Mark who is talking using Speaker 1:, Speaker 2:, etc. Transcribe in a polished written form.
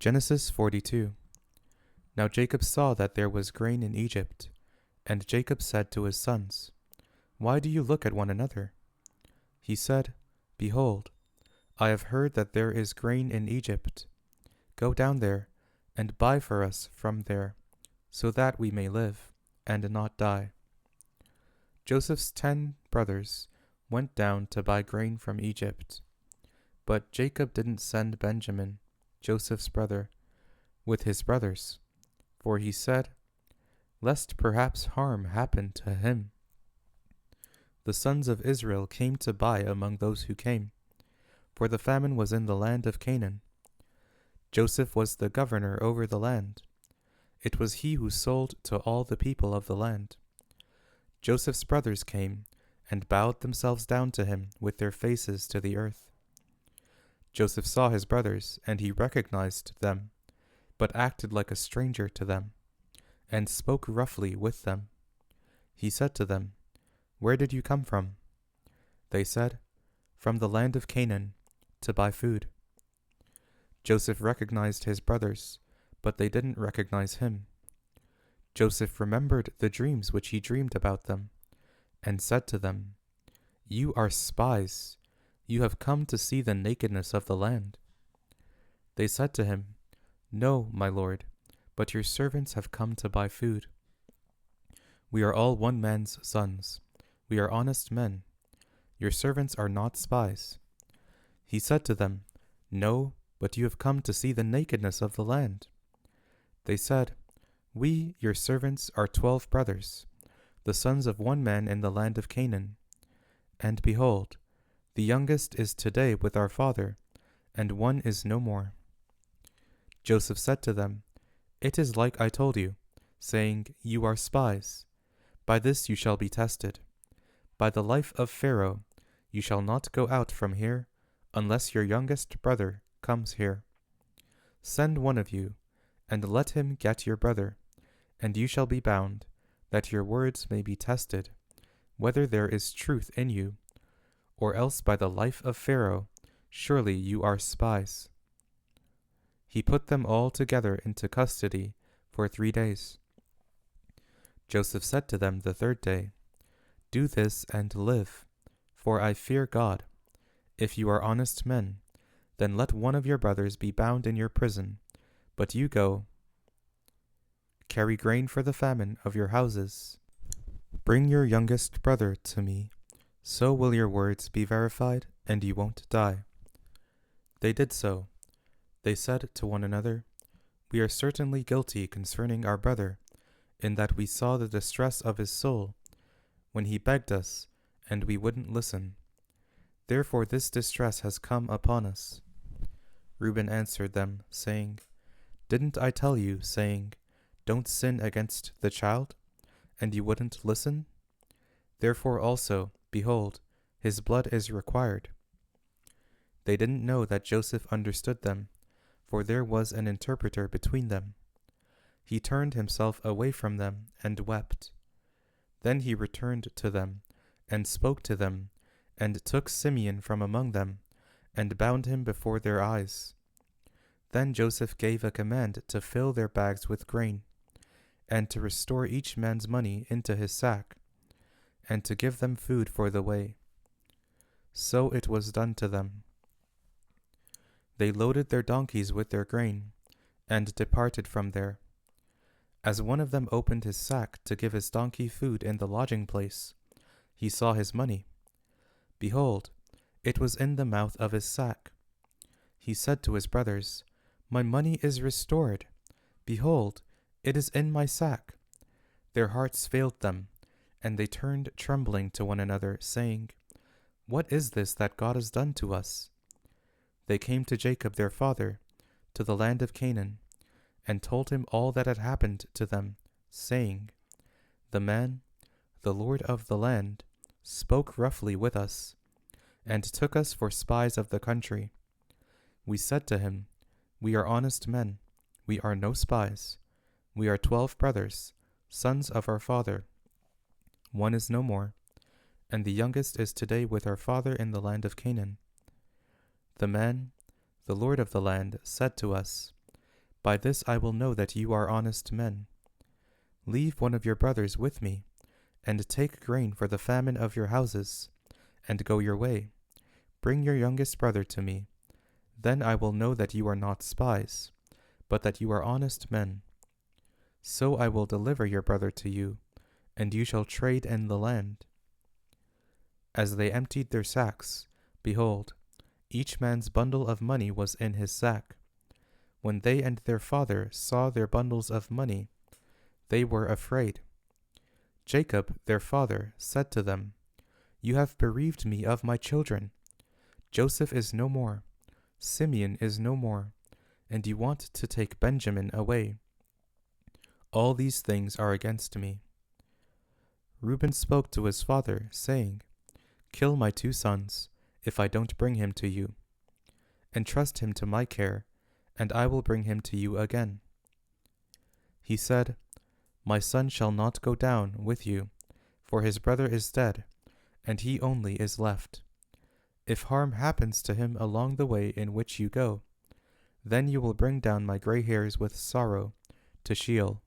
Speaker 1: Genesis 42. Now Jacob saw that there was grain in Egypt, and Jacob said to his sons, Why do you look at one another? He said, Behold, I have heard that there is grain in Egypt. Go down there, and buy for us from there, so that we may live, and not die. Joseph's 10 brothers went down to buy grain from Egypt. But Jacob didn't send Benjamin, Joseph's brother, with his brothers, for he said, Lest perhaps harm happen to him. The sons of Israel came to buy among those who came, for the famine was in the land of Canaan. Joseph was the governor over the land. It was he who sold to all the people of the land. Joseph's brothers came and bowed themselves down to him with their faces to the earth. Joseph saw his brothers, and he recognized them, but acted like a stranger to them, and spoke roughly with them. He said to them, Where did you come from? They said, From the land of Canaan, to buy food. Joseph recognized his brothers, but they didn't recognize him. Joseph remembered the dreams which he dreamed about them, and said to them, You are spies. You have come to see the nakedness of the land. They said to him, No, my lord, but your servants have come to buy food. We are all one man's sons. We are honest men. Your servants are not spies. He said to them, No, but you have come to see the nakedness of the land. They said, We, your servants, are 12 brothers, the sons of one man in the land of Canaan. And behold, the youngest is today with our father, and one is no more. Joseph said to them, It is like I told you, saying, You are spies. By this you shall be tested. By the life of Pharaoh, you shall not go out from here, unless your youngest brother comes here. Send one of you, and let him get your brother, and you shall be bound, that your words may be tested, whether there is truth in you, or else by the life of Pharaoh, surely you are spies. He put them all together into custody for 3 days. Joseph said to them the third day, Do this and live, for I fear God. If you are honest men, then let one of your brothers be bound in your prison, but you go, carry grain for the famine of your houses. Bring your youngest brother to me. So will your words be verified, and you won't die. They did so. They said to one another, We are certainly guilty concerning our brother, in that we saw the distress of his soul, when he begged us, and we wouldn't listen. Therefore this distress has come upon us. Reuben answered them, saying, Didn't I tell you, saying, Don't sin against the child? And you wouldn't listen? Therefore also, behold, his blood is required. They didn't know that Joseph understood them, for there was an interpreter between them. He turned himself away from them and wept. Then he returned to them, and spoke to them, and took Simeon from among them, and bound him before their eyes. Then Joseph gave a command to fill their bags with grain, and to restore each man's money into his sack, and to give them food for the way. So it was done to them. They loaded their donkeys with their grain, and departed from there. As one of them opened his sack to give his donkey food in the lodging place, he saw his money. Behold, it was in the mouth of his sack. He said to his brothers, My money is restored. Behold, it is in my sack. Their hearts failed them, and they turned trembling to one another, saying, What is this that God has done to us? They came to Jacob their father, to the land of Canaan, and told him all that had happened to them, saying, The man, the Lord of the land, spoke roughly with us, and took us for spies of the country. We said to him, We are honest men, we are no spies. We are 12 brothers, sons of our father. One is no more, and the youngest is today with our father in the land of Canaan. The man, the Lord of the land, said to us, By this I will know that you are honest men. Leave one of your brothers with me, and take grain for the famine of your houses, and go your way. Bring your youngest brother to me. Then I will know that you are not spies, but that you are honest men. So I will deliver your brother to you, and you shall trade in the land. As they emptied their sacks, behold, each man's bundle of money was in his sack. When they and their father saw their bundles of money, they were afraid. Jacob, their father, said to them, You have bereaved me of my children. Joseph is no more, Simeon is no more, and you want to take Benjamin away. All these things are against me. Reuben spoke to his father, saying, Kill my 2 sons, if I don't bring him to you. Entrust him to my care, and I will bring him to you again. He said, My son shall not go down with you, for his brother is dead, and he only is left. If harm happens to him along the way in which you go, then you will bring down my gray hairs with sorrow to Sheol.